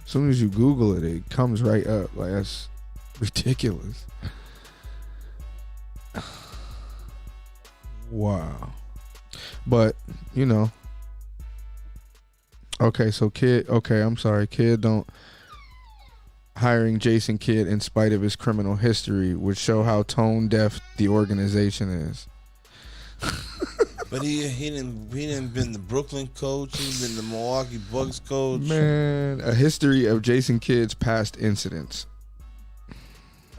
As soon as you Google it, it comes right up. Like, that's ridiculous. Wow. But, you know. Okay, so Kidd, I'm sorry. Kidd don't. Hiring Jason Kidd in spite of his criminal history would show how tone deaf the organization is. But he didn't been the Brooklyn coach. He's been the Milwaukee Bucks coach. Man, a history of Jason Kidd's past incidents.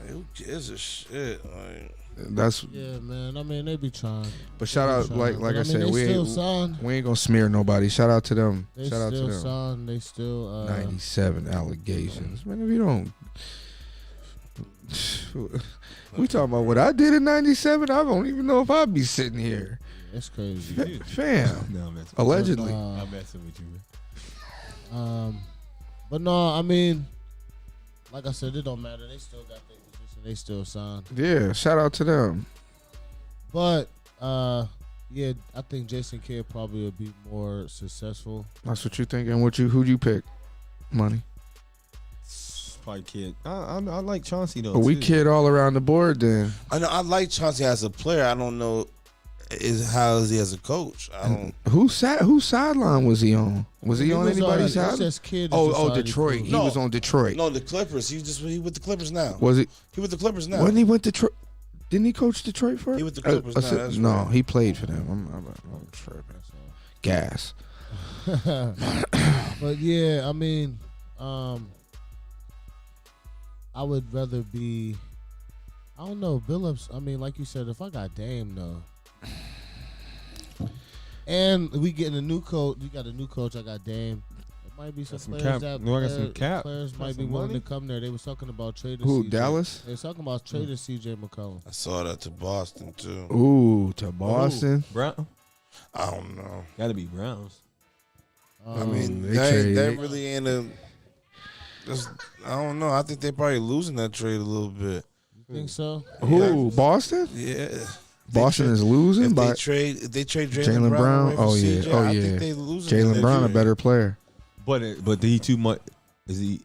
Like, who gives a shit? Like, That's man. I mean, they be trying. But shout out, like I said, we ain't gonna smear nobody. Shout out to them. They Shout out to them. Signed. They still 97 allegations. Man, if you don't. We talking about what I did in 97. I don't even know if I'd be sitting here. That's crazy. Fam. No, I'm messing Allegedly. I'm messing with you, man. But no, I mean, like I said, it don't matter. They still got their position. They still signed. Yeah, shout out to them. But yeah, I think Jason Kidd probably will be more successful. That's what you think. And who'd you pick? Money. Probably Kidd. I like Chauncey though. But we Kidd all around the board then. I know I like Chauncey as a player. I don't know how is he as a coach. I don't. Whose sideline was he on? Was he on anybody's side? side? Oh, Detroit. He was on Detroit. No, the Clippers. He with the Clippers now. Was he? He with the Clippers now. Wasn't he with Detroit? Didn't he coach Detroit first? He with the Clippers now. That's no, right. he played for them. I'm tripping. Gas. But yeah, I mean, I would rather be. I don't know, billups. I mean, like you said, if I got Dame though. And we getting a new coach. You got a new coach. I got Dame. It might be some players players might be willing to come there. They was talking about trading. Who? CJ. Dallas? They was talking about trading C.J. McCollum. I saw that to Boston too. Ooh, to Boston. Brown. I don't know. Got to be Browns. I mean, they that really ain't a. I don't know. I think they probably losing that trade a little bit. You think so? Who? Boston? Yeah. Boston is losing, if but they trade Jaylen Brown. away from CJ, I think they losing. Jaylen Brown a better player. But he too much. Is he?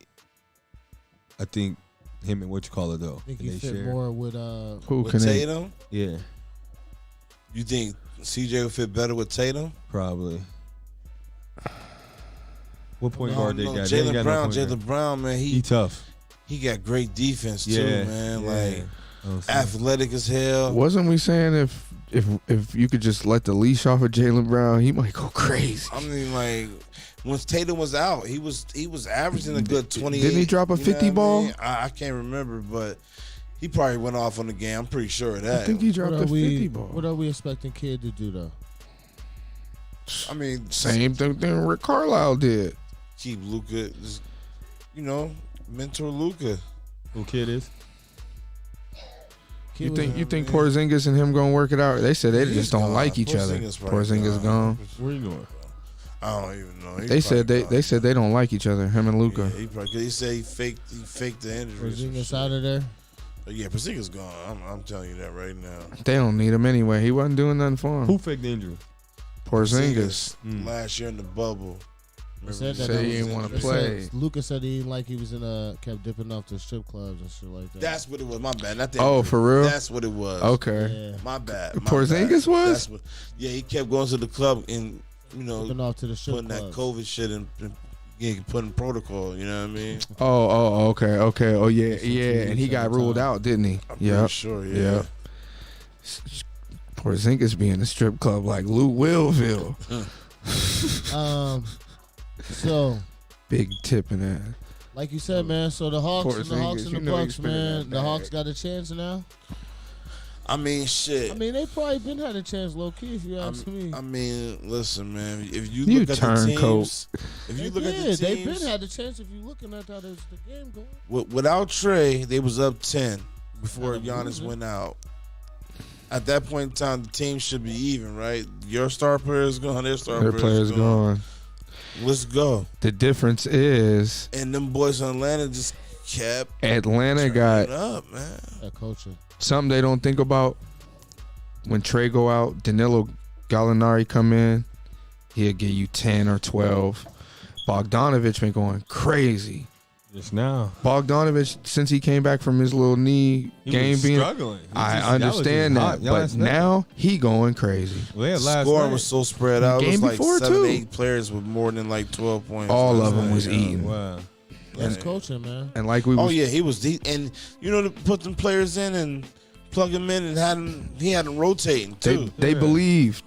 I think him and what you call it though. I think he fit more with who with can Tatum. Yeah. You think CJ would fit better with Tatum? Probably. What point guard they got? Jaylen Brown, man, he tough. He got great defense too, man. Like athletic as hell. Wasn't we saying if you could just let the leash off of Jaylen Brown, he might go crazy? I mean, like when Tatum was out, he was averaging a good 28. Didn't he drop a 50 ball? I can't remember, but he probably went off on the game. I'm pretty sure of that. I think he dropped a 50 ball. What are we expecting Kidd to do though? I mean, same thing Rick Carlisle did. Keep Luka, mentor Luka. Who Kidd is? You think Porzingis and him gonna work it out? They said they just don't like each other. Porzingis gone. Where you going? I don't even know. They said they don't like each other. Him and Luka. Yeah, he said he faked the injury. Porzingis out of there. Yeah, Porzingis gone. I'm telling you that right now. They don't need him anyway. He wasn't doing nothing for him. Who faked the injury? Porzingis. Last year in the bubble. Said he didn't want to play. Luka said he didn't like he was kept dipping off to strip clubs and shit like that. That's what it was. My bad. For real? That's what it was. Okay. Yeah. My bad. Porzingis was? He kept going to the club and off to the strip putting clubs. that COVID shit in putting protocol. You know what I mean? Okay. Oh yeah. And he got ruled out, didn't he? I'm pretty sure. Yeah. Porzingis be in the strip club like Lou Willville. So big tip in that. Like you said, man. So the Hawks and the Bucks, man. The Hawks got a chance now. I mean, shit. I mean, they probably been had a chance, low key, if you ask me. I mean, listen, man. If you look at the teams, they've been had a chance. If you looking at how the game going. Without Trey, they was up 10 before Giannis went out. At that point in time, the team should be even, right? Your star player is gone. Their player is gone. Let's go. The difference is, and them boys in Atlanta just kept. Atlanta got up, man. That coaching. Something they don't think about. When Trey go out, Danilo Gallinari come in, he'll give you 10 or 12. Bogdanovich been going crazy. Just now. Bogdanovich, since he came back from his little knee game being struggling. I understand that, but now he going crazy. Well, scoring was so spread out. It was like 7-8 players with more than like 12 points. All of them was eating. Wow. That's coaching, man. And like we, he was deep, and to put them players in and plug him in and he had them rotating too. They believe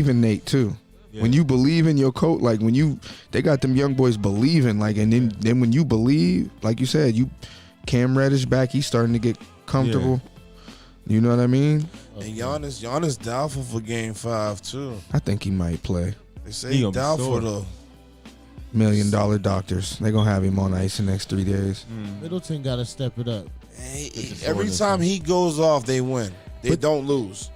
in Nate too. Yeah. When you believe in your coach, like they got them young boys believing, like, and then when you believe, like you said, Cam Reddish back, he's starting to get comfortable. Yeah. You know what I mean? And Giannis doubtful for Game 5 too. I think he might play. They say he's doubtful though. $1 million doctors. They're gonna have him on ice the next 3 days. Middleton got to step it up. Every time he goes off, they win. They don't lose.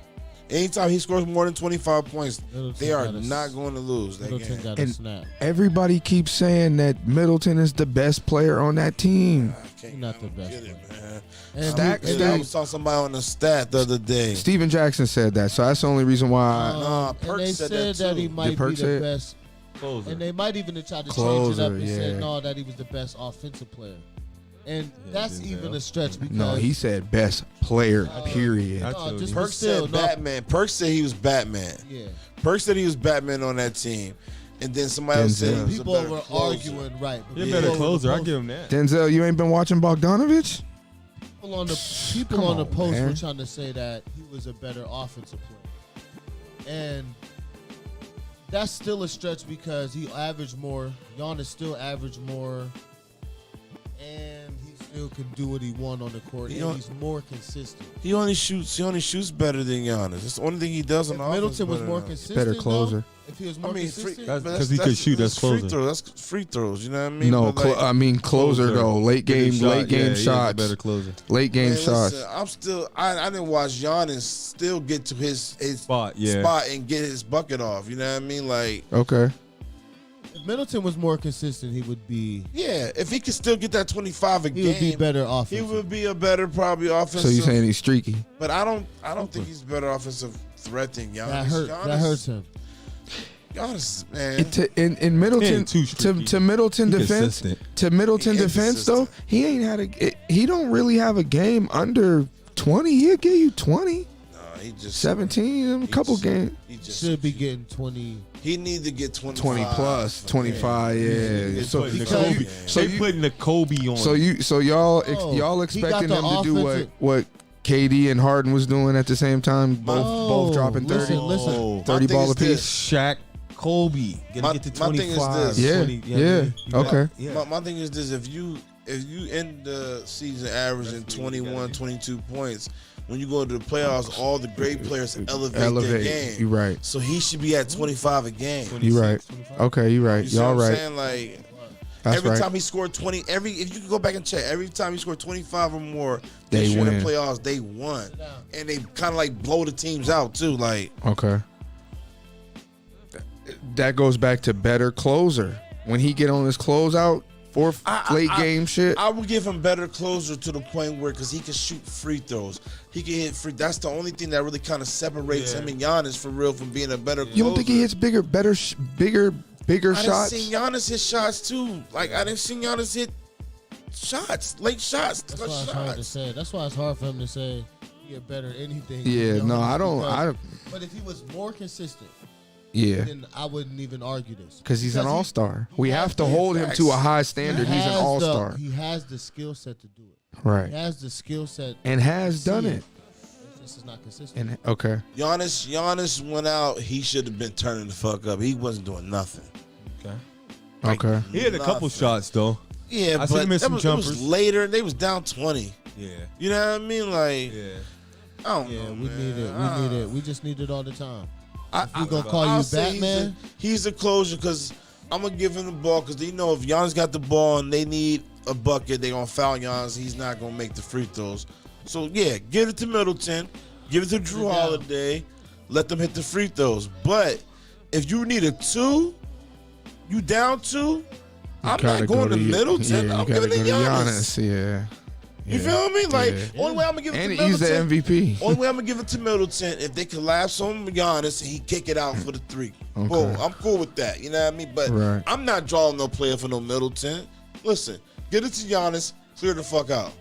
Anytime he scores more than 25 points, they are not going to lose. Middleton got to snap. Everybody keeps saying that Middleton is the best player on that team. He's not the best player. I saw somebody on the stat the other day. Steven Jackson said that, so that's the only reason why. Perk said that he might be the best. Closer. And they might even try to change it up and say that he was the best offensive player. And that's even a stretch because... No, he said best player, period. Perk said Batman. Perk said he was Batman. Yeah. Perk said he was Batman on that team. And then somebody else said he was people were arguing, right. He's a better closer. I give him that. Denzel, you ain't been watching Bogdanovich? People on the post were trying to say that he was a better offensive player. And that's still a stretch because he averaged more. Giannis still averaged more. And he still can do what he wants on the court. And he's more consistent. He only shoots better than Giannis. That's the only thing he does on offense. Middleton was more consistent. Better closer. If he was more consistent, because he could shoot. That's closer. That's free throws. You know what I mean? No, closer though. Late game shots. Better closer. Late game shots. Listen, I didn't watch Giannis still get to his spot and get his bucket off. You know what I mean? Like, okay. If Middleton was more consistent, he would be. Yeah, if he could still get that 25 a game, he would be better offensive. He would be a better probably offensive. So you're saying he's streaky? But I don't think he's better offensive threat than Giannis. That hurts him. Giannis, man. In Middleton, to Middleton defense, though, he ain't had he don't really have a game under 20. He'll give you 20. No, he just 17. A couple games. He should be getting 20. He need to get 25. 20 plus, 25, yeah. So they putting the Kobe on. So y'all expecting them to do what KD and Harden was doing at the same time, both dropping 30, listen. 30 ball apiece. Shaq, Kobe, get to 25. My thing is this. Yeah. Okay. My thing is this: if you end the season averaging 21, 22 points. When you go to the playoffs, all the great players elevate their game. You're right. So he should be at 25 a game. You're right. 25? Okay, you're right. Y'all right. I'm saying? Like, every time he scored 20, if you can go back and check, every time he scored 25 or more this year in the playoffs, they won. And they kind of like blow the teams out too. Like, okay. That goes back to better closer. When he get on his closeout, late game shit. I would give him better closer to the point where, because he can shoot free throws, he can hit free. That's the only thing that really kind of separates him and Giannis for real from being a better closer. You don't think he hits bigger shots? I didn't see Giannis hit shots too. Like, I didn't see Giannis hit shots, late shots. That's why it's hard to say. That's why it's hard for him to say he get better anything. Yeah, no, I don't. But if he was more consistent. Yeah, then I wouldn't even argue this. Because he's an all-star. We have to hold him to a high standard. He's an all-star. He has the skill set to do it. Right. He has the skill set. And has done it. This is not consistent. Okay. Giannis went out. He should have been turning the fuck up. He wasn't doing nothing. Okay. He had a couple shots, though. Yeah, but it was later. They was down 20. Yeah. You know what I mean? Like, I don't know, we need it. We just need it all the time. We're going to call you Batman? He's a closer because I'm going to give him the ball because they know if Giannis got the ball and they need a bucket, they're going to foul Giannis. He's not going to make the free throws. So, yeah, give it to Middleton. Give it to Drew Holiday. Let them hit the free throws. But if you need a 2, you down 2, I'm not going to Middleton. I'm giving it to Giannis. Yeah. You feel me? Like, only way I'm going to give it to Middleton. And he's the MVP. Only way I'm going to give it to Middleton if they collapse on Giannis and he kick it out for the 3. Okay. Boom. I'm cool with that. You know what I mean? But I'm not drawing no player for no Middleton. Listen, Get it to Giannis. Clear the fuck out.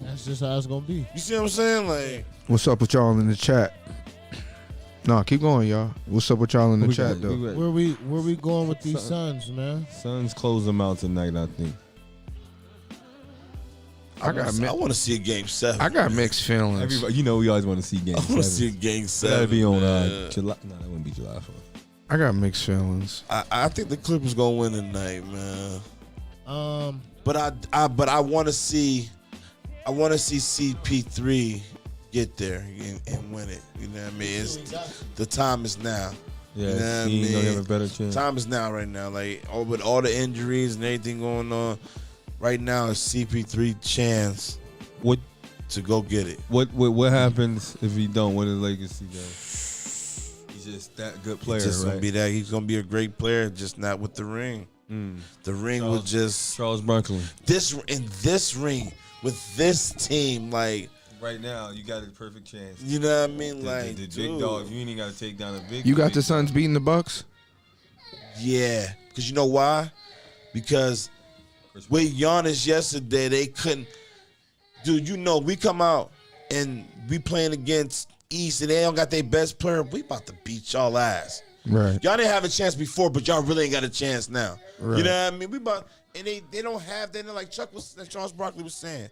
That's just how it's gonna be. You see what I'm saying? Like, what's up with y'all in the chat? No, keep going, y'all. What's up with y'all in the chat, though? Where we going with these Suns, man? Suns close them out tonight, I think. I want to see a game 7. I got mixed feelings. Everybody, you know, we always want to see game 7. I want to see a game 7. That'd be on July. No, that wouldn't be July 4th. I got mixed feelings. I think the Clippers gonna win tonight, man. But I want to see CP3 get there and win it. You know what I mean? The time is now. Yeah, you know he what gonna have a better chance. Time is now, right now. Like with all the injuries and everything going on, right now is CP3 chance. What to go get it? What happens if he don't? What is legacy though? He's just that good player, He's right? Gonna be that. He's gonna be a great player, just not with the ring. The ring was just Charles Barkley. This ring with this team, like right now, you got a perfect chance. You know what I mean? Like the big dogs, you ain't got to take down a big. You got the Suns beating the Bucks? Yeah, because you know why? Because with Giannis yesterday, they couldn't. Dude, you know we come out and we playing against East, and they don't got their best player. We about to beat y'all ass. Right. Y'all didn't have a chance before, but y'all really ain't got a chance now. Right. You know what I mean? We about and they don't have that, like Charles Barkley was saying.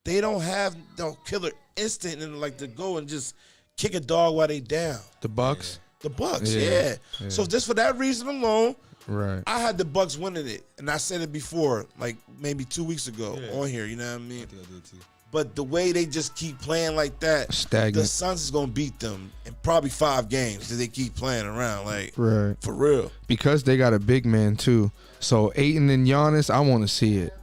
They don't have the killer instinct and like to go and just kick a dog while they down. The Bucks? The Bucks, yeah. So just for that reason alone, right. I had the Bucks winning it. And I said it before, like maybe 2 weeks ago on here, you know what I mean? I think I did too. But the way they just keep playing like that, Stagnant. the Suns is gonna beat them in probably 5 games if they keep playing around. Like right. For real. Because they got a big man too. So Ayton and Giannis, I want to see it.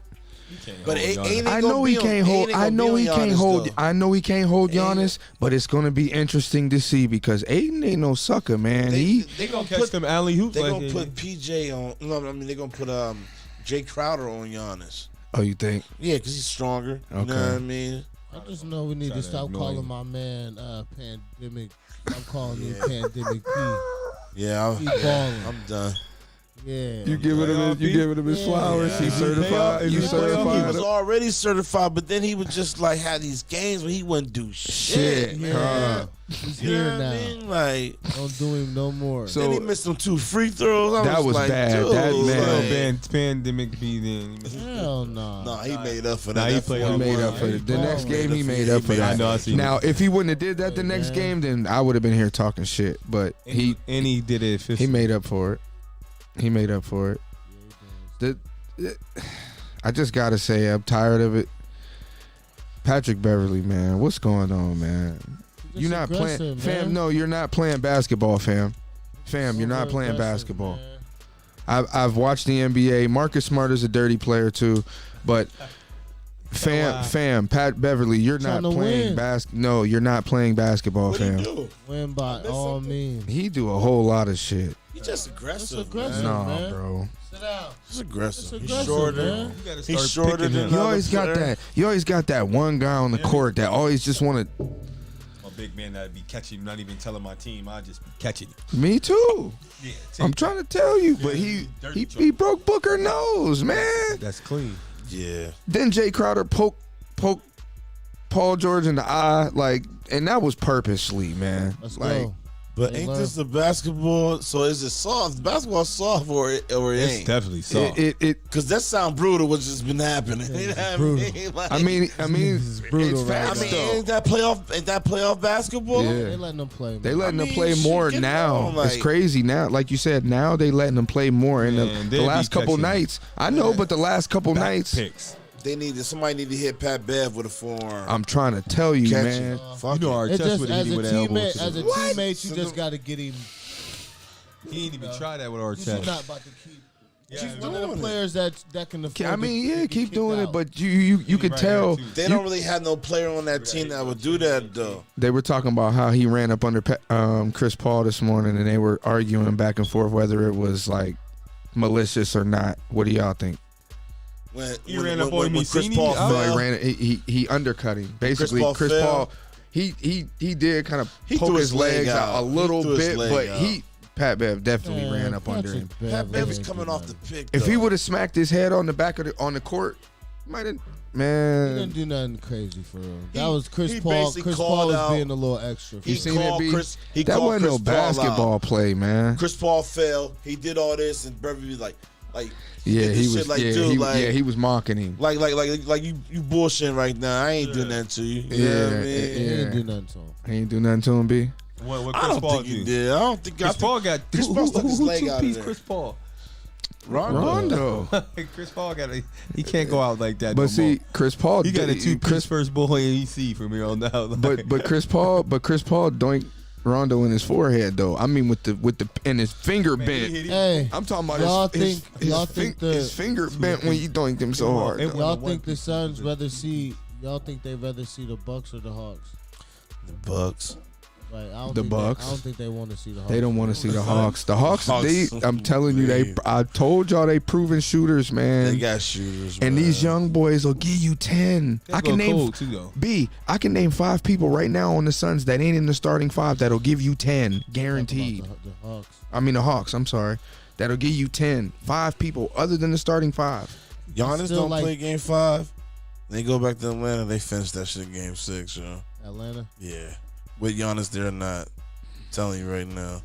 But I know he can't hold. I know he can't hold. I know he can't hold Giannis. But it's gonna be interesting to see because Ayton ain't no sucker, man. They gonna catch them alley hoops. They gonna put PJ on. No, I mean they gonna put Jay Crowder on Giannis. Oh, you think? Yeah, because he's stronger. Okay. You know what I mean? I just know we need to stop calling my man Pandemic. I'm calling him Pandemic P. Yeah, I'm done. Yeah, You giving him his flowers. He's certified. He certified. was already certified, but then he would just like have these games where he wouldn't do shit. Yeah. He's here now. I mean? Like, don't do him no more. So then he missed them 2 free throws. That was like, bad. Dude, That man. Pandemic be then. Hell no. No, he made up for that. He made up for it. The next game, he made up for that. I know. I see. Now, if he wouldn't have did that the next game, then I would have been here talking shit. But he did it. He made up for it. He made up for it. I just gotta say, I'm tired of it. Patrick Beverly, man, what's going on, man? You're not playing, fam. No, you're not playing basketball, fam. Fam, you're not playing basketball. I've watched the NBA. Marcus Smart is a dirty player too, but fam, Pat Beverly, you're not playing No, you're not playing basketball, fam. Win by all means. He do a whole lot of shit. He's just aggressive. Nah, man. bro. Sit down. He's aggressive. He's He's shorter. man. He's shorter than You always got that. You always got that one guy on the court that always just want to. A big man that'd be catching, not even telling my team. I just be catching it. Me too. Yeah, I'm trying to tell you, but he broke Booker nose, man. That's clean. Yeah. Then Jay Crowder poked Paul George in the eye, like, and that was purposely, man. Let's like, go. But ain't this the basketball? So is it soft? Basketball soft or it It's ain't? definitely soft. Because that sound brutal. What's just been happening? You know what brutal. I mean? I mean, This is brutal, it's right? fast I mean, though. ain't that playoff basketball? Yeah. They letting them play. Man. They letting I them mean, play shit, more get it now. on, like- It's crazy now. Like you said, now they letting them play more. And Man, the they last be couple catching nights, I know, but the last couple nights, Picks. Somebody need to hit Pat Bev with a forearm. I'm trying to tell you, Catch man. it. Fuck You know, it. our It's chest just would have as hit a with an elbow. teammate, you just got to get him. He didn't even try that with our You're chest. not about to keep. Keep One of the doing it. players that can afford. I mean, to yeah, get keep kicked doing it, out. but you could right tell. here, too. They don't really have no player on that team that would do that though. They were talking about how he ran up under Chris Paul this morning, and they were arguing back and forth whether it was like malicious or not. What do y'all think? When ran up on me, Chris seen Paul him? No, fell, he ran. He undercut him. Basically, Paul Chris fell. Paul. He did kind of He poke threw his his leg legs out a out. little He threw his bit, leg but out. he Pat Bev definitely ran up under him. Pat Bev is coming off the pick. If he would have smacked his head on the back of on the court, might have. Man, he didn't do nothing crazy for real. That was Chris Paul. Chris Paul was being a little extra. You seen it, B? That wasn't no basketball play, man. Chris Paul fell. He did all this, and Beverly was like, yeah, he was. Shit like, yeah, dude, he was mocking him. Like you bullshitting right now. I ain't doing nothing to you. You know what I mean? He didn't do nothing to him. He ain't do nothing to him, B. What I Chris don't Paul think he did. I don't think Chris Paul got Chris Paul stuck his leg out of there. Chris Paul. Rondo. Chris Paul he can't go out like that. But no see, more. Chris Paul. He got a 2-piece first boy EC from here on out. But Chris Paul doinked Rondo in his forehead though. I mean with the and his finger bent. Hey, I'm talking about his finger bent when you doinked him so hard. Y'all think the Suns Y'all think they rather see the Bucks or the Hawks? The Bucks. Like, I The Bucks. I don't think they want to see the Hawks. They don't want to see the Hawks. The Hawks, I'm telling you, I told y'all they proven shooters, man. They got shooters, and man. these young boys will give you 10. I can name I can name 5 people right now on the Suns that ain't in the starting 5 that'll give you 10, guaranteed. The Hawks. I mean the Hawks. I'm sorry, that'll give you 10. 5 people other than the starting 5. Giannis don't play Game 5. They go back to Atlanta. They finish that shit in Game 6, yo. Atlanta. Yeah. With Giannis there or not, I'm telling you right now.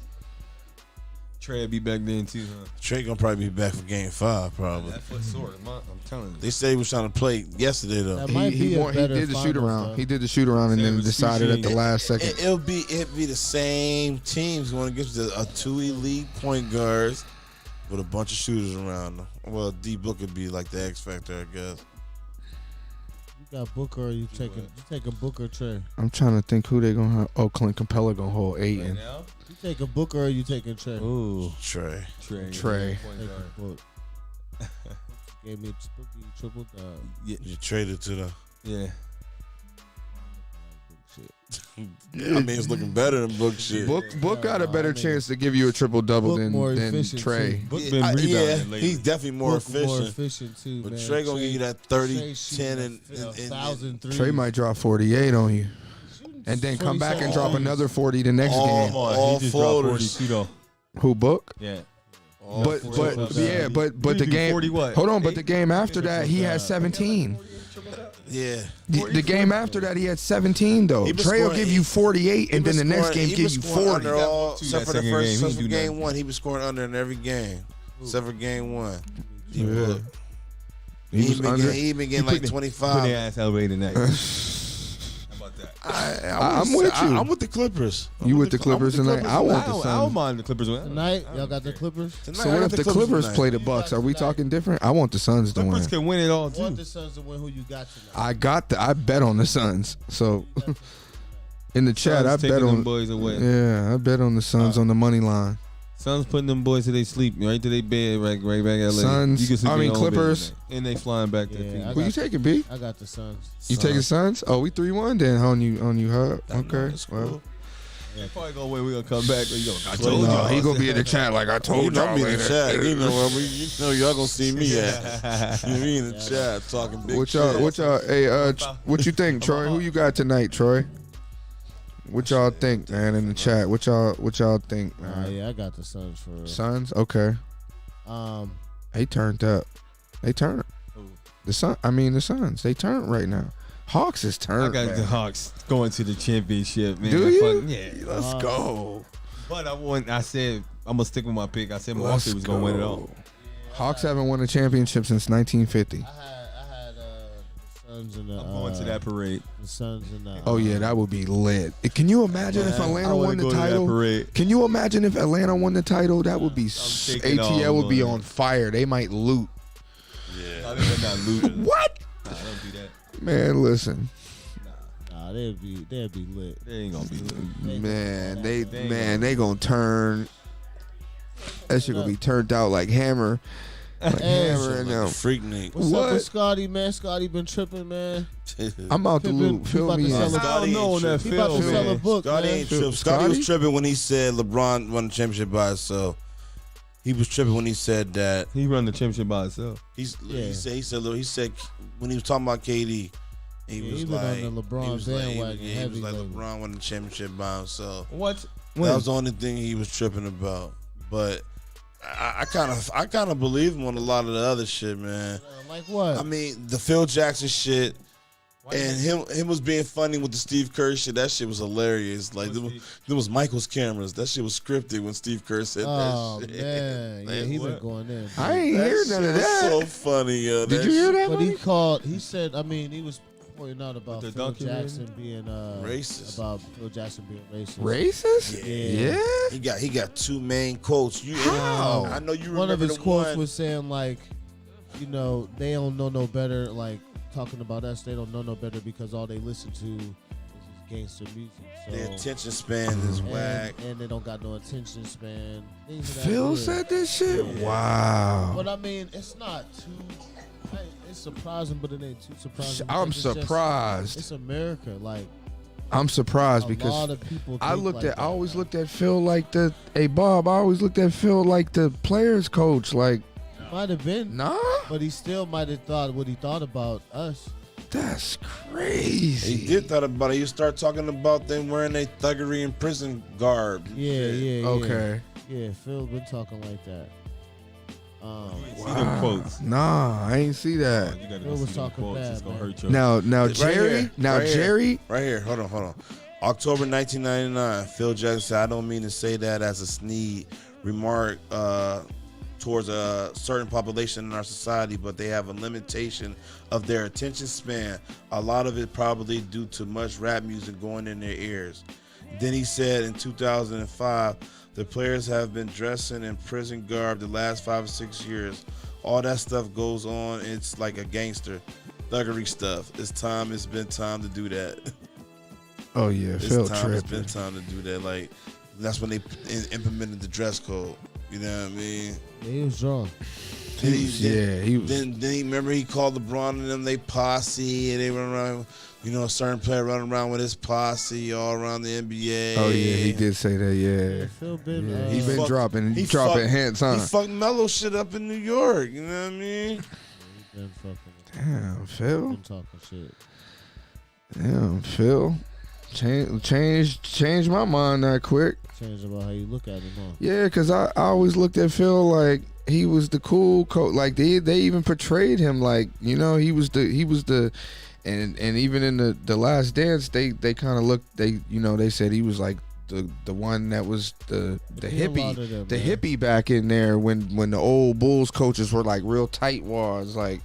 Trey will be back then too, huh? Trey gonna probably be back for Game 5, probably. That foot sore. I'm telling you. They said he was trying to play yesterday though. He did the shoot around. He did the shoot around and then decided at the last second. It'll be the same teams going against a 2 elite point guards with a bunch of shooters around them. Well, D Book would be like the X Factor, I guess. You got Booker or you taking Booker or Trey? I'm trying to think who they gonna have. Oh, Clint Capella gonna hold Ayton. You taking Booker or you taking Trey? Ooh, Trey. Gave me a triple dub. Yeah. You traded to the. Yeah. Yeah, I mean, it's looking better than Book shit. Book got a better chance to give you a triple double than Trey. Book been rebounding lately. He's definitely more efficient. More efficient too, but man. Trey gonna give you that 30, 10, and 1,000 threes. Trey might drop 48 on you, and then come back and drop another 40 the next game. All he just floaters. dropped 42 though. Who Book? Yeah. But the game. 40 what? Hold on, but the game after that he had 17. Yeah. The game after that he had 17 though. Trey will give you 48 and then the next game give you 40. Except for the first, except for game 1, he was scoring under in every game. Except for game 1. He been getting like 25. Put their ass elevated tonight. I'm with you. I'm with the Clippers. You with the Clippers tonight? I want the Suns. I don't mind the Clippers tonight. Y'all got the Clippers. So what if the Clippers play the Bucks? Are we talking different? I want the Suns to win. Clippers can win it all too. I want the Suns to win. Who you got tonight? I bet on the Suns. So in the chat, I bet on boys away. Yeah, I bet on the Suns on the money line. Suns putting them boys to they sleep, right to their bed, right back at LA. Suns. I mean Clippers. And they flying back to the team. Who you taking, B? I got the Suns. You taking Suns? Oh, we 3-1 then on you, Hub. Okay. Well, yeah, probably gonna win. We gonna come back. I told y'all. He gonna be in the chat like I told y'all. Be in the chat. You know y'all gonna see me at. Me in the chat talking big shit. What y'all? Hey, what you think, Troy? Who you got tonight, Troy? What y'all think, man, in the chat? What y'all think, man? Yeah, I got the Suns for real. Suns? Okay. They turned up. They turned. The Suns. They turned right now. Hawks is turned. I got the Hawks going to the championship, man. Do you? Yeah. Let's go. But I said I'm gonna stick with my pick. I said Milwaukee was gonna win it all. Hawks haven't won a championship since 1950. I had the Suns and the. I'm going to that parade. The Suns and the. Oh yeah, that would be lit. Can you imagine if Atlanta won the title? Can you imagine if Atlanta won the title? That would be ATL would be on fire. They might loot. Yeah, they're not looting. What? Nah, don't do that. Man, listen. Nah, they'd be lit. They ain't gonna be lit. Man, they gonna turn. That shit gonna be turned out like Hammer. Like Hammer and them. Freak Nate. What's up with Scotty, man? Scotty been tripping, man. I'm out the loop. Fill me in. I don't know on that He about to sell a book, Scotty man. ain't tripping. Scotty was tripping when he said LeBron won the championship by himself. He was tripping when he said that he run the championship by himself. He said when he was talking about KD, he was like on the LeBron bandwagon. He was like LeBron won the championship by himself. What? That was the only thing he was tripping about. but I kind of believe him on a lot of the other shit, man. Like what? I mean, the Phil Jackson shit. And him was being funny with the Steve Kerr shit. That shit was hilarious. Like there was Michael's cameras. That shit was scripted when Steve Kerr said that shit. Man. Yeah, he been going in. I ain't hear none of that. So funny, yo. Did you hear that? But he said, I mean, he was pointing out about the Phil Jackson being racist. About Phil Jackson being racist. Racist? Yeah. He got two main quotes. How? I know you remember one of his quotes one. was saying like, you know, they don't know no better. Like talking about us, they don't know no better because all they listen to is gangster music. So, their attention span is whack, and they don't got no attention span. Phil said this shit. Yeah. Wow. But I mean, it's not too. It's surprising, but it ain't too surprising. I'm surprised. It's America, like. I'm surprised because a lot of people I always looked at Phil like I always looked at Phil like the players coach. Like, might have been. Nah. But he still might have thought what he thought about us. That's crazy. He did thought about it. You start talking about them wearing their thuggery and prison garb. Yeah. Okay. Yeah, Phil been talking like that. See them quotes. Nah, I ain't see that. You gotta Phil was see them talking quotes. bad, It's gonna man. hurt your Now Jerry. Jerry. Right here. Hold on. October 1999. Phil Jackson said, "I don't mean to say that as a sneed remark towards a certain population in our society, but they have a limitation of their attention span. A lot of it probably due to much rap music going in their ears." Then he said in 2005, "The players have been dressing in prison garb the last 5 or 6 years. All that stuff goes on. It's like a gangster thuggery stuff. It's been time to do that." Oh yeah, Phil tripping. It's been time to do that. Like that's when they implemented the dress code. You know what I mean? Yeah, he was drunk. He was. Then he remember he called LeBron and them they posse, and they run around. You know, a certain player running around with his posse all around the NBA. Oh yeah, he did say that. Yeah, Phil been. Yeah, he been dropping hints, huh? He fucked Melo shit up in New York. You know what I mean? Yeah, he been fucking. Damn, Phil. Been talking shit. Damn, Phil. Change my mind that quick. Change about how you look at him, huh? Yeah, because I always looked at Phil like he was the cool coach. Like they even portrayed him like, you know, he was the and even in the Last Dance they kind of looked, they said he was like the one that was the hippie back in there when the old Bulls coaches were like real tight wads. Like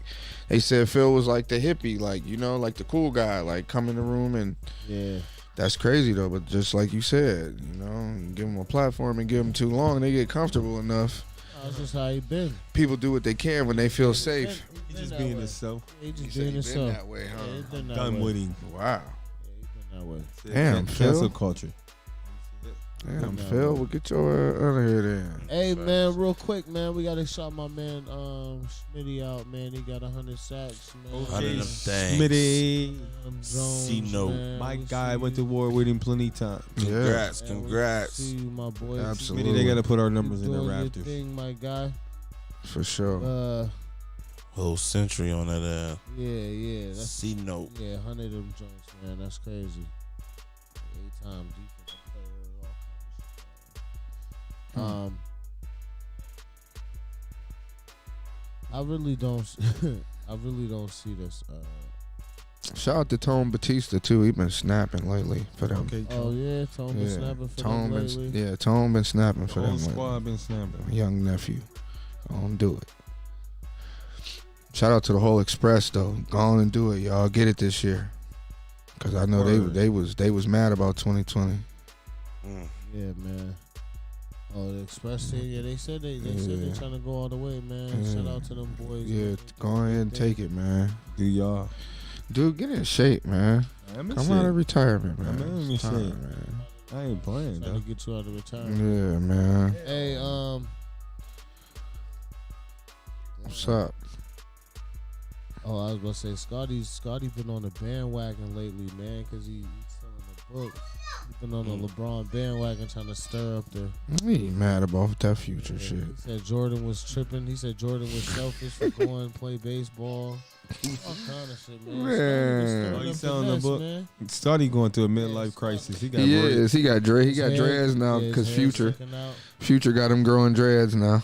they said Phil was like the hippie, like, you know, like the cool guy, like come in the room and yeah. That's crazy though, but just like you said, you know, give them a platform and give them too long, they get comfortable enough. That's just how he been. People do what they can when they feel safe. He just being himself. He just being himself. Been that way, huh? Yeah, been that Done way. with him. Wow. Yeah, he been that way. Damn, Cancel Phil. culture. Damn, Phil, we'll get your out of here then. Hey man, real quick, man, we gotta shout my man Smitty out, man. He got 100 sacks, man. 100 of them things. Smitty. C-note. My guy went to war with him plenty times. Congrats. See you, my boy. Absolutely. Smitty, they gotta put our numbers You in the doing your rafters. thing, my guy. For sure. Whole century on that Yeah. That's C-note. Yeah, 100 of them joints, man. That's crazy. 8-time defensive player, all kinds of shit. I really don't see this. Shout out to Tone Batista too. He been snapping lately for them. Okay, Oh yeah, Tone been snapping for them lately. Tone been snapping for the whole them. squad been snapping. Young nephew, go on do it. Shout out to the whole Express though. Go on and do it, y'all. Get it this year, cause I know they was mad about 2020. Yeah, man. Oh, the Express team. Yeah, they said they trying to go all the way, man. Yeah. Shout out to them boys. Yeah, man. go ahead and take it, man. Do y'all? Dude, get in shape, man. Come out of retirement, man. I'm in It's shape. time, man. I ain't playing Trying though. to get you out of retirement. Yeah, man. Hey, What's up? Oh, I was about to say, Scotty been on the bandwagon lately, man, because he's selling the book. He's been on the LeBron bandwagon trying to stir up the. He ain't mad about that future shit. He said Jordan was tripping. He said Jordan was selfish for going and play baseball. All kind of of shit, man. Man. Oh, he's selling the book. Man. Started going through a midlife crisis. He got He worried. is. He got dread. He got His hair- dreads now yeah, his because hair's Future. sticking out. Future got him growing dreads now.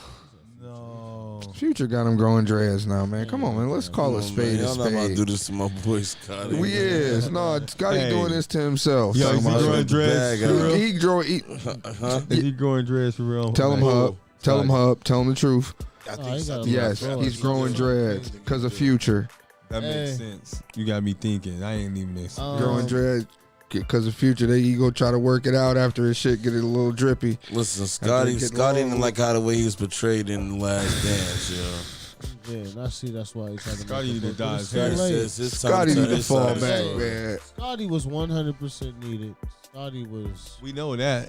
No. Future got him growing dreads now, man. Come on, man. Let's call a spade a Y'all not about to spade. do this to my boy Scotty. We is. No, Scotty Hey. doing this to himself. Yo, Talking is he about- growing dreads for real? He grow. Is he growing dreads for real? Tell him, Hub. Tell him, Hub. Tell him the truth. I Oh, think he so. got a Yes, lot of he's growing dreads because of Future. That makes Hey. sense. You got me thinking. I ain't even miss. Growing dreads because of Future. They he go try to work it out after his shit get it a little drippy. Listen, After he Scotty get didn't long. like how the way he was portrayed in The Last Dance, yo. Yeah, and I see that's why he tried to Scotty make need to it, but dye it's his hair. too late. Says his time Scotty to need turn to his fall side back, story. man. Scotty was 100% needed. Scotty was. We know that.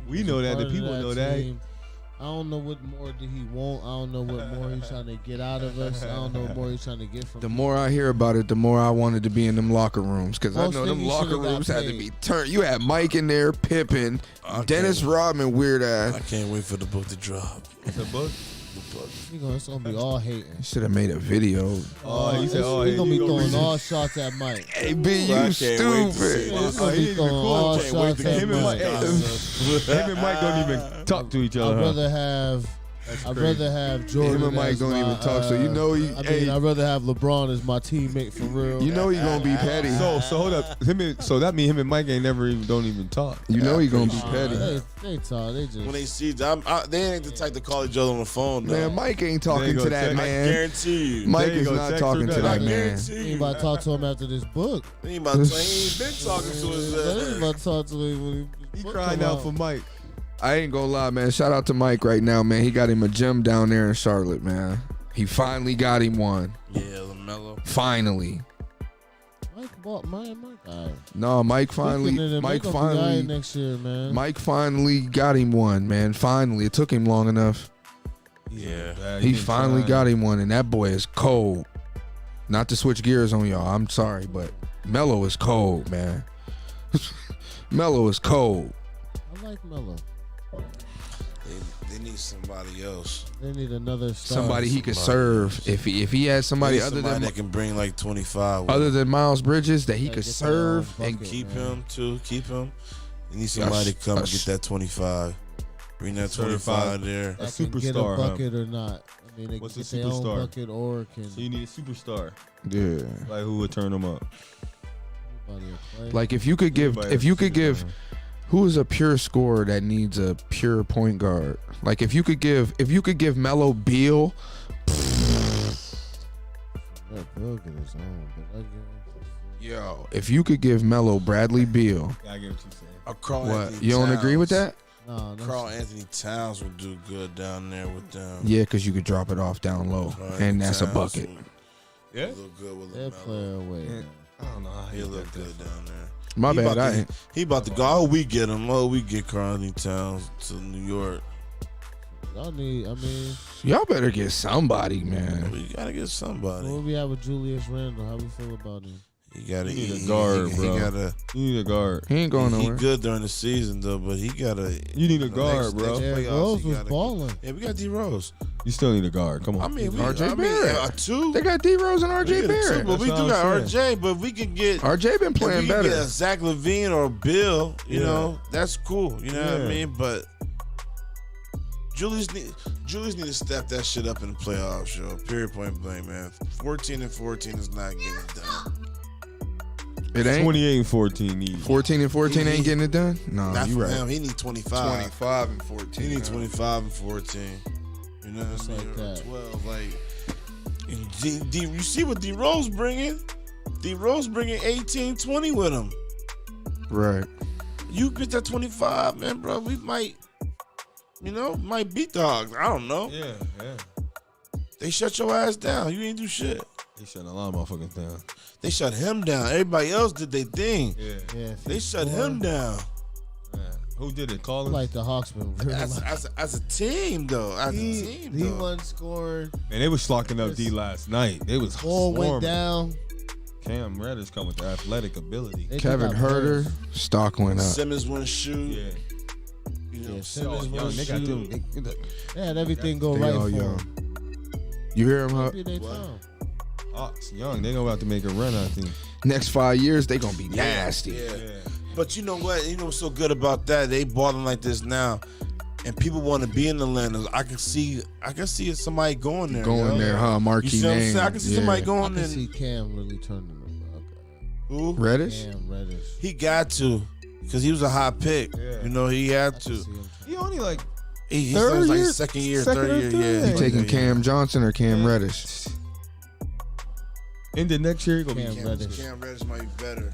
We know that. The part of people know that. team. I don't know what more did he want. I don't know what more he's trying to get out of us. I don't know what more he's trying to get from The more I hear about it, the more I wanted to be in them locker rooms because I Most know them niggas locker shoulda got rooms had to paid. be turned. You had Mike in there, Pippen, I Dennis can't- Rodman, weird ass. I can't wait for the book to drop. The book. It's gonna be all hating. Should have made a video. Oh, he said, "Oh, He's hey, gonna be you throwing read all this? shots at Mike. Hey, B, I you can't wait to see stupid. this. He's gonna he be didn't throwing record. all Can't wait shots to at him and Mike. Him and Mike don't even talk to each I'd other. huh? rather have. I'd rather have Jordan. Him and Mike as don't my, even talk, so you know he. I mean, hey, I'd rather have LeBron as my teammate for real. you know he gonna be petty. So hold up. So that means him and Mike ain't never even don't even talk. You know he gonna be petty. They talk. They just. When they see, they ain't the type to call each other on the phone. Man, though. Mike ain't They talking go to that text. I man. guarantee you. Mike They is go not text or talking to nothing. that I man. guarantee He ain't you. about to talk to him after this book. He ain't about to. He ain't been talking to his He ain't about to talk to him when He book crying come out for Mike. I ain't gonna lie, man. Shout out to Mike right now, man. He got him a gym down there in Charlotte, man. He finally got him one. Yeah, LaMelo. Finally. Mike bought Mike. No, Mike finally. Mike finally. Next year, man. Mike finally got him one, man. Finally, it took him long enough. Yeah. He finally got him one, and that boy is cold. Not to switch gears on y'all, I'm sorry, but Melo is cold, man. Melo is cold. I like Melo. They need somebody else. They need another star. Somebody he could serve. If he had somebody They need other somebody than that can bring like 25. with other him. than Miles Bridges that he Yeah, could get serve their own and bucket. Keep man. him too. Keep him. You need somebody to come and get that 25. Bring that 25 there. That A can get a superstar, huh? bucket or not. I mean, they What's can a get their own superstar? bucket or can So you need a superstar. yeah. Like who would turn him up? anybody play. Like if you could give who is a pure scorer that needs a pure point guard? Like if you could give Melo Beal, Let Bill get his own, but I guess. yo, if you could give Melo Bradley Beal, I get what you're saying. Carl what? Anthony You don't agree with Towns. that? No, Carl Anthony Towns would do good down there with them. Yeah, because you could drop it off down low, Carl and Anthony that's a Towns bucket. would Yeah. look good with they'll LaMelo. play away. Yeah. man. I don't know how he He'll look look good down there. My He bad. about I to- ain't. He about to go. Oh, we get him. Oh, we get Carl Anthony Towns to New York. Y'all need. I mean, Y'all better get somebody, man. We gotta get somebody. what we have with Julius Randle? How we feel about him? He gotta You need a he- guard, he, bro. He gotta. You need a guard. He ain't going He nowhere. good during the season though, but he gotta. You need a the guard, next bro. Derrick playoffs, Rose he was gotta- balling. Yeah, we got D Rose. You still need a guard. Come on. I mean, we, RJ Barrett. Two. They got D Rose and We RJ get two, Barrett. but we That's do what got I'm RJ. But we can get. RJ been if we playing can better. get a Zach LaVine or a Bill, you Yeah. know, that's cool. You know what I Yeah. mean? But Julius need to step that shit up in the playoffs, yo. Period, point blank, man. 14-14 is not getting it done. It ain't. 28-14 easy. 14 and 14 ain't getting it done. No, Not you for right. him. He need 25. 25 and 14. He need 25 and 14. You know what Just I mean? like Or that. 12. Like, you see what D Rose bringing? D Rose bringing 18, 20 with him. Right. You get that 25, man, bro. We might beat the Hogs. I don't know. Yeah, yeah. They shut your ass down. You ain't do shit. He shut a lot of motherfuckers down. They shut him down. Everybody else did their thing. Yeah. Yeah, They shut him down. Yeah. Who did it? I Collins? like the Hawks been real. As a team, though. As a team, He though. wasn't scoring. Man, they was slocking up D last night. They was Ball went swarming. down. Cam Reddish come with the athletic ability. They Kevin got Herter, Burns. stock went up. Simmons wouldn't shoot. Yeah. You know, Yeah, Simmons Simmons Young, wouldn't they got shoot. them. They had everything go They right all for young. him. You hear him, Huck? Maybe they What? found. Ox young. They gonna have to make a run, I think. Next 5 years, they gonna be nasty. Yeah. But you know what? You know what's so good about that? They balling like this now, and people want to be in Atlanta. I can see somebody going there. Marquee you see what I'm name. saying? I can see somebody going there. I can see Cam really turning them. Who? Reddish? Cam Reddish. He got to, because he was a hot pick. Yeah. You know, he had to. He only like He's third like year? second year, Second or third year. third? Yeah. You taking Cam Johnson or Cam Reddish? in the next year, he gonna Cam be Reddish. Cam Reddish might be better.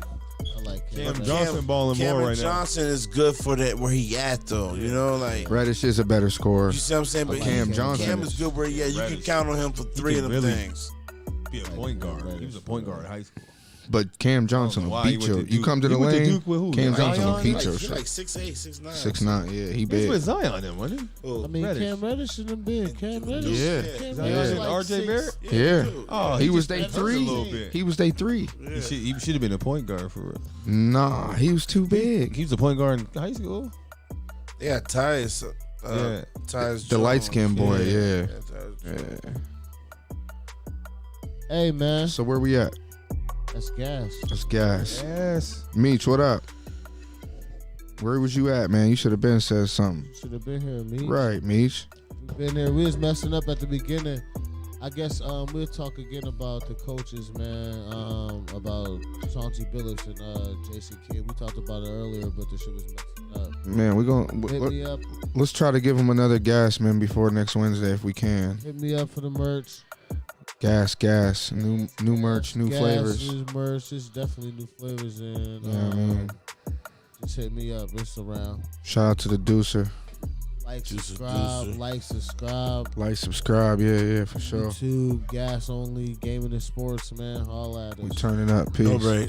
I like Cam Cam Reddish. Johnson balling more Cameron right now. Johnson is good for that where he at though. You know, like Reddish is a better scorer. you see what I'm saying? But like Cam Cam Johnson Cam is good where you can Reddish. count on him for three of can them really- things. Be a point guard. He was a point guard in high school. But Cam Johnson will Why he beat went you. to You Duke. come to the He went to lane, Duke with who? Cam Zion? Johnson will beat your He's shit. like 6'8", 6'9". 6'9", yeah, he He was big. with Zion then, wasn't he? Oh, I mean, Reddish. Cam Reddish in the big. Cam Reddish. Yeah. Cam Zion Reddish and like RJ 6'. Barrett? Yeah. Oh, He was just day advanced a 3. little bit. He was day 3. He should have been a point guard for real. Nah, he was too big. He was a point guard in high school. Yeah, Tyus. Yeah. Tyus The light Jones. skinned boy, yeah. Tyus Jones. Yeah. Hey, man. So where we at? That's gas. That's gas. Yes. Meech, what up? Where was you at, man? You should have been said something. Should have been here, me. Right, Meech. We've been there. We was messing up at the beginning. I guess we'll talk again about the coaches, man. About chauncey billups and Jason Kidd. We talked about it earlier, but the shit was messing up. Man, we're Hit going me up. let's try to give him another gas, man, before next Wednesday if we can. Hit me up for the merch. Gas. New merch, new Gas, flavors. New merch. It's definitely new flavors, and Yeah, man. just hit me up. It's around. Shout out to the Deucer. Like, Juicer, subscribe. juicer. Like, subscribe. Like, subscribe. Yeah, for sure. YouTube, gas only, gaming and sports, man. All at us. We turning up. Peace. No break.